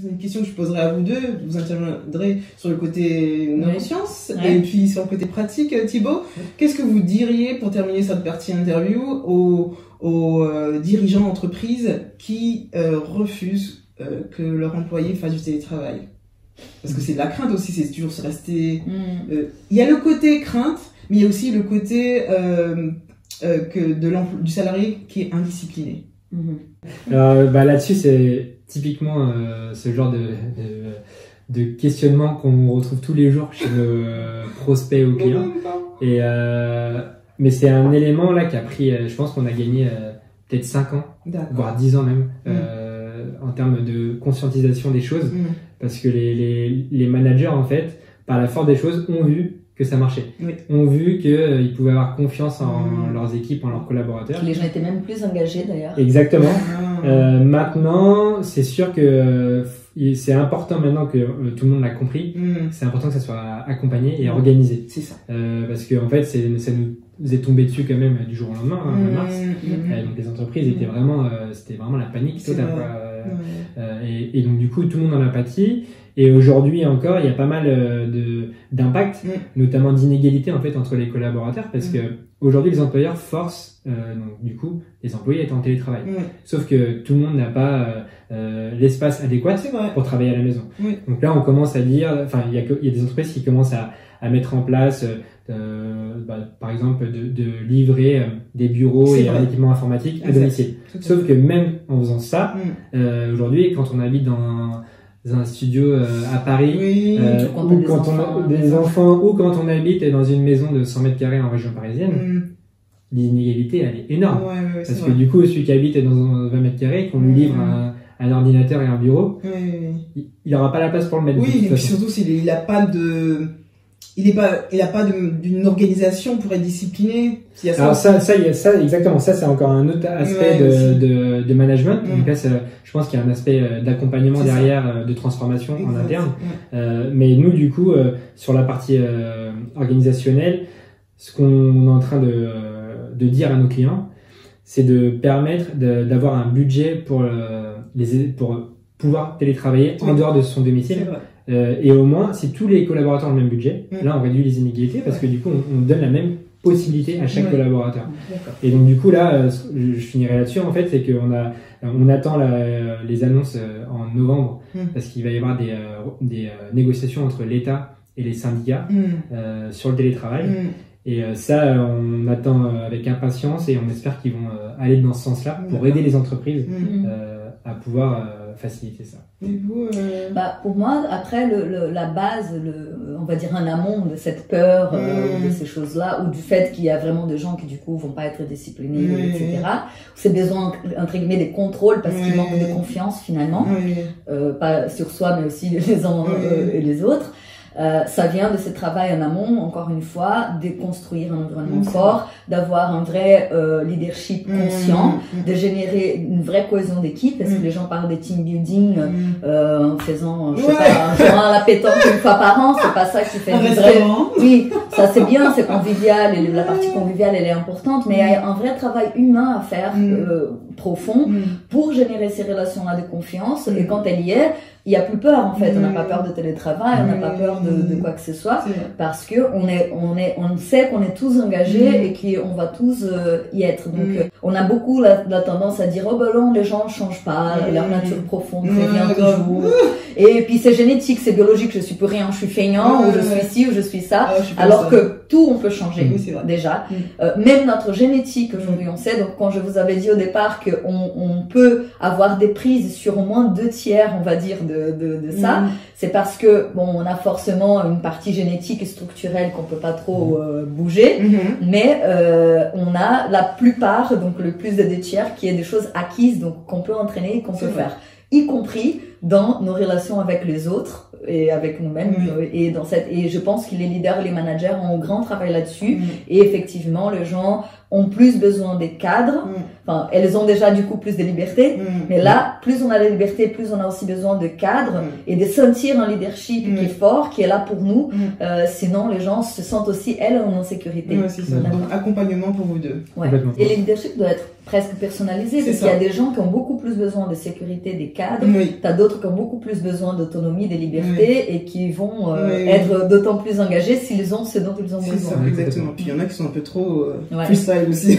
C'est une question que je poserai à vous deux. Vous interviendrez sur le côté neurosciences et puis sur le côté pratique. Thibaut, qu'est-ce que vous diriez pour terminer cette partie interview aux dirigeants d'entreprise qui refusent que leur employé fasse du télétravail? Parce que c'est de la crainte aussi, c'est toujours se rester... Il y a le côté crainte, mais il y a aussi le côté du salarié qui est indiscipliné. Alors, là-dessus, c'est typiquement ce genre de questionnement qu'on retrouve tous les jours chez nos prospects ou clients. Mais c'est un élément là qui a pris, je pense qu'on a gagné peut-être 5 ans, voire 10 ans même, en termes de conscientisation des choses, parce que les managers, en fait, par la force des choses, ont vu que ça marchait. Ont vu qu'ils pouvaient avoir confiance en leurs équipes, en leurs collaborateurs. Les gens étaient même plus engagés d'ailleurs. Exactement. Maintenant, c'est sûr que c'est important maintenant que tout le monde l'a compris. C'est important que ça soit accompagné et organisé. C'est ça. Parce que en fait, ça nous est tombé dessus quand même du jour au lendemain, en mars. Donc les entreprises étaient vraiment, c'était vraiment la panique totale. Et donc du coup, tout le monde en a pâti. Et aujourd'hui encore, il y a pas mal d'impact, notamment d'inégalités en fait entre les collaborateurs, parce que aujourd'hui les employeurs forcent donc du coup les employés à être en télétravail. Sauf que tout le monde n'a pas l'espace adéquat pour travailler à la maison. Donc là, on commence à dire, enfin, il y a des entreprises qui commencent à mettre en place, par exemple, de livrer des bureaux et un équipement informatique à domicile. Sauf que même en faisant ça, aujourd'hui, quand on habite dans un studio à Paris, ou quand on a des enfants, ou quand on habite dans une maison de 100 mètres carrés en région parisienne, l'inégalité, elle est énorme. Parce que du coup, celui qui habite dans 20 mètres carrés, qu'on lui livre un ordinateur et un bureau, il n'aura pas la place pour le mettre. Oui, et puis surtout, il n'a pas d'une organisation pour être discipliné. Alors ça, exactement. Ça, c'est encore un autre aspect de management. Donc là, je pense qu'il y a un aspect d'accompagnement derrière, de transformation en interne. Mais nous, du coup, sur la partie organisationnelle, ce qu'on est en train de dire à nos clients, c'est de permettre d'avoir un budget pour pouvoir télétravailler en dehors de son domicile. Et au moins, si tous les collaborateurs ont le même budget, là on réduit les inégalités parce que du coup on donne la même possibilité à chaque collaborateur. Et donc du coup là, je finirai là-dessus en fait, c'est on attend les annonces en novembre parce qu'il va y avoir des négociations entre l'État et les syndicats sur le télétravail. Et ça, on attend avec impatience et on espère qu'ils vont aller dans ce sens-là pour aider les entreprises à pouvoir faciliter ça. Et vous, pour moi, après, la base, on va dire un amont de cette peur, de ces choses-là, ou du fait qu'il y a vraiment des gens qui, du coup, vont pas être disciplinés, etc. C'est besoin, entre guillemets, des contrôles parce qu'ils manquent de confiance, finalement. Pas sur soi, mais aussi les uns et les autres. Ça vient de ce travail en amont, encore une fois, de construire un environnement fort, d'avoir un vrai leadership conscient, de générer une vraie cohésion d'équipe, parce que les gens parlent de team building en faisant, je sais pas, genre la pétanque une fois par an, c'est pas ça qui fait du vrai. Oui, ça c'est bien, c'est convivial, et la partie conviviale elle est importante, mais il y a un vrai travail humain à faire profond pour générer ces relations-là de confiance, et quand elle y est, il y a plus peur en fait, on n'a pas peur de télétravail, on n'a pas peur de quoi que ce soit, parce que on sait qu'on est tous engagés et qu'on va tous y être. Donc on a beaucoup la tendance à dire oh ben non, les gens changent pas, leur nature profonde revient toujours. Et puis c'est génétique, c'est biologique, je suis pour rien, je suis feignant ou je suis ci ou je suis ça, alors que tout on peut changer déjà. Même notre génétique aujourd'hui on sait. Donc quand je vous avais dit au départ que on peut avoir des prises sur au moins 2/3, on va dire de ça, c'est parce que bon on a forcément une partie génétique et structurelle qu'on peut pas trop bouger, mais on a la plupart, donc le plus de 2/3 qui est des choses acquises, donc qu'on peut entraîner et qu'on peut faire, y compris dans nos relations avec les autres et avec nous-mêmes. Et je pense que les leaders et les managers ont un grand travail là-dessus. Et effectivement, les gens ont plus besoin des cadres. Enfin, elles ont déjà du coup plus de liberté. Mais là, plus on a de liberté, plus on a aussi besoin de cadres et de sentir un leadership qui est fort, qui est là pour nous. Sinon, les gens se sentent aussi, elles, en insécurité. C'est ça. Accompagnement pour vous deux. Et le leadership doit être presque personnalisé, parce qu'il y a des gens qui ont beaucoup plus besoin de sécurité des cadres, t'as d'autres qui ont beaucoup plus besoin d'autonomie, des libertés, et qui vont être d'autant plus engagés s'ils ont ce dont ils ont besoin. C'est ça, exactement. Puis il y en a qui sont un peu trop freestyle aussi.